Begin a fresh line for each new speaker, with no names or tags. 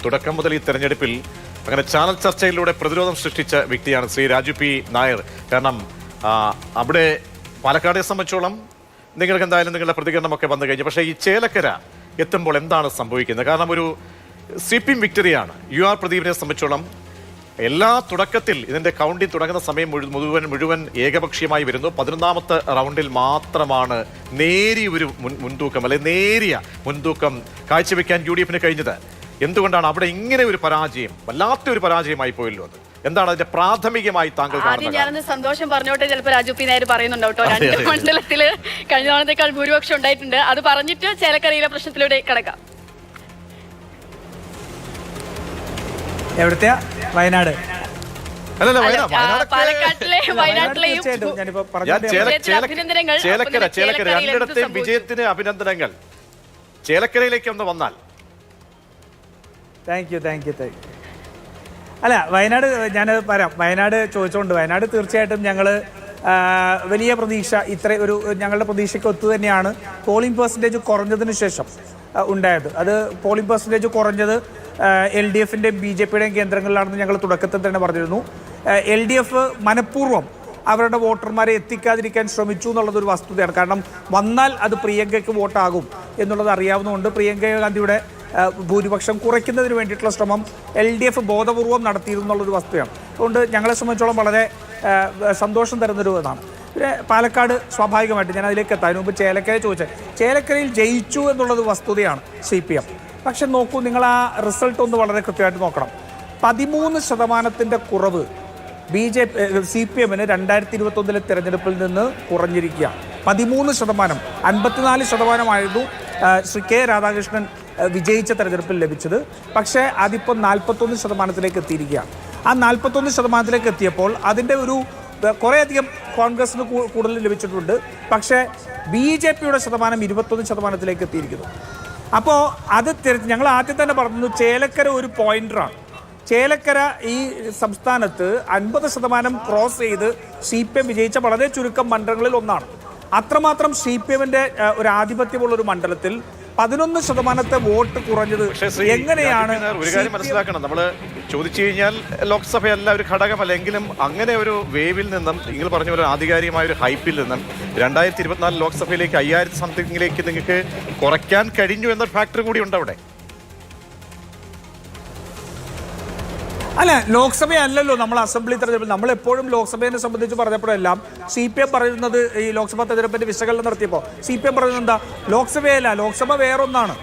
തുടക്കം മുതൽ ഈ തെരഞ്ഞെടുപ്പിൽ അങ്ങനെ ചാനൽ ചർച്ചയിലൂടെ പ്രതിരോധം സൃഷ്ടിച്ച വ്യക്തിയാണ് ശ്രീ രാജു പി നായർ. കാരണം അവിടെ പാലക്കാടിനെ സംബന്ധിച്ചോളം നിങ്ങൾക്ക് എന്തായാലും നിങ്ങളുടെ പ്രതികരണമൊക്കെ വന്നു കഴിഞ്ഞു. പക്ഷേ ഈ ചേലക്കര എത്തുമ്പോൾ എന്താണ് സംഭവിക്കുന്നത്? കാരണം ഒരു സ്വീപ്പിംഗ് വിക്ടറിയാണ്. UR പ്രദീപിനെ സംബന്ധിച്ചോളം എല്ലാ തുടക്കത്തിൽ ഇതിന്റെ കൗണ്ടിങ് തുടങ്ങുന്ന സമയം മുഴുവൻ ഏകപക്ഷീയമായി വരുന്നു. 11ാമത്തെ റൗണ്ടിൽ മാത്രമാണ് നേരിയ ഒരു മുൻതൂക്കം നേരിയ മുൻതൂക്കം കാഴ്ചവെക്കാൻ UDF കഴിഞ്ഞത്. എന്തുകൊണ്ടാണ് അവിടെ ഇങ്ങനെ ഒരു പരാജയം, വല്ലാത്തൊരു പരാജയമായി പോയല്ലോ? അത് എന്താണ് അതിന്റെ പ്രാഥമികമായി താങ്കൾ
ആദ്യം ഞാനൊന്ന് സന്തോഷം പറഞ്ഞോട്ടെ. ചിലപ്പോൾ രാജു പി നായർ പറയുന്നുണ്ടോ കേട്ടോ, 2 മണ്ഡലത്തില് കഴിഞ്ഞ തവണത്തേക്കാൾ ഭൂരിപക്ഷം ഉണ്ടായിട്ടുണ്ട്. അത് പറഞ്ഞിട്ട് ചേലക്കരയിലെ പ്രശ്നത്തിലൂടെ കിടക്കാം.
എവിടത്തെയാ? വയനാട്.
പാലക്കാട്ടിലെ വയനാട്ടിലെയും
ചേലക്കര രണ്ടിടത്തെയും വിജയത്തിന് അഭിനന്ദനങ്ങൾ. ചേലക്കരയിലേക്ക് ഒന്ന് വന്നാൽ.
Thank you. അല്ല, വയനാട് ഞാൻ പറയാം. വയനാട് ചോദിച്ചുകൊണ്ട് വയനാട് തീർച്ചയായിട്ടും ഞങ്ങൾ വലിയ പ്രതീക്ഷ, ഞങ്ങളുടെ പ്രതീക്ഷയ്ക്ക് ഒത്തു തന്നെയാണ് പോളിംഗ് പെർസെൻറ്റേജ് കുറഞ്ഞതിന് ശേഷം ഉണ്ടായത്. അത് പോളിംഗ് പെർസെൻറ്റേജ് കുറഞ്ഞത് LDFിൻ്റെയും BJPയുടെയും കേന്ദ്രങ്ങളിലാണെന്ന് ഞങ്ങൾ തുടക്കത്തിൽ തന്നെ പറഞ്ഞിരുന്നു. LDF മനഃപൂർവ്വം അവരുടെ വോട്ടർമാരെ എത്തിക്കാതിരിക്കാൻ ശ്രമിച്ചു എന്നുള്ളതൊരു വസ്തുതയാണ്. കാരണം വന്നാൽ അത് പ്രിയങ്കയ്ക്ക് വോട്ടാകും എന്നുള്ളത് അറിയാവുന്നതുകൊണ്ട് പ്രിയങ്ക ഗാന്ധിയുടെ ഭൂരിപക്ഷം കുറയ്ക്കുന്നതിന് വേണ്ടിയിട്ടുള്ള ശ്രമം LDF ബോധപൂർവം നടത്തിയിരുന്നു എന്നുള്ളൊരു വസ്തുതയാണ്. അതുകൊണ്ട് ഞങ്ങളെ സംബന്ധിച്ചോളം വളരെ സന്തോഷം തരുന്നൊരു ഇതാണ്. പിന്നെ പാലക്കാട് സ്വാഭാവികമായിട്ട് ഞാൻ അതിലേക്ക് എത്താൻ മുമ്പ് ചേലക്കര ചോദിച്ചത്, ചേലക്കരയിൽ ജയിച്ചു എന്നുള്ളത് വസ്തുതയാണ് CPM. പക്ഷെ നോക്കൂ, നിങ്ങൾ ആ റിസൾട്ട് ഒന്ന് വളരെ കൃത്യമായിട്ട് നോക്കണം. 13% കുറവ് CPMന് 2021 തെരഞ്ഞെടുപ്പിൽ നിന്ന് കുറഞ്ഞിരിക്കുക. 13%, 54% ശ്രീ K രാധാകൃഷ്ണൻ വിജയിച്ച തെരഞ്ഞെടുപ്പിൽ ലഭിച്ചത്. പക്ഷേ അതിപ്പോൾ 41% എത്തിയിരിക്കുകയാണ്. ആ 41% എത്തിയപ്പോൾ അതിൻ്റെ കുറേയധികം കോൺഗ്രസിന് കൂടുതൽ ലഭിച്ചിട്ടുണ്ട്. പക്ഷേ BJPയുടെ ശതമാനം 21% എത്തിയിരിക്കുന്നു. അപ്പോൾ അത് ഞങ്ങൾ ആദ്യം തന്നെ പറഞ്ഞു, ചേലക്കര ഒരു പോയിന്ററാണ്. ചേലക്കര ഈ സംസ്ഥാനത്ത് 50% ക്രോസ് ചെയ്ത് CPM വിജയിച്ച വളരെ ചുരുക്കം മണ്ഡലങ്ങളിൽ ഒന്നാണ്. അത്രമാത്രം CPMന്റെ ഒരു ആധിപത്യമുള്ളൊരു മണ്ഡലത്തിൽ 11% വോട്ട് കുറഞ്ഞത് എങ്ങനെയാണ്?
ഒരു കാര്യം മനസ്സിലാക്കണം, നമ്മൾ ചോദിച്ചു കഴിഞ്ഞാൽ ലോക്സഭയല്ല ഒരു ഘടകമല്ല. എങ്കിലും അങ്ങനെ ഒരു വേവിൽ നിന്നും നിങ്ങൾ പറഞ്ഞ പോലെ ആധികാരികമായ ഒരു ഹൈപ്പിൽ നിന്നും 2024 ലോക്സഭയിലേക്ക് 5000 സംതിങ്ങിലേക്ക് നിങ്ങൾക്ക് കുറയ്ക്കാൻ കഴിഞ്ഞു എന്ന ഫാക്ടർ കൂടി ഉണ്ട് അവിടെ.
അല്ല, ലോക്സഭയല്ലല്ലോ നമ്മൾ അസംബ്ലി തെരഞ്ഞെടുപ്പ്. നമ്മളെപ്പോഴും ലോക്സഭയെ സംബന്ധിച്ച് പറഞ്ഞപ്പോഴെല്ലാം CPM പറയുന്നത്, ഈ ലോക്സഭാ തെരഞ്ഞെടുപ്പിന്റെ വിശകലനം നടത്തിയപ്പോൾ CPM പറയുന്നത് എന്താ? ലോക്സഭയല്ല, ലോക്സഭ വേറൊന്നാണ്.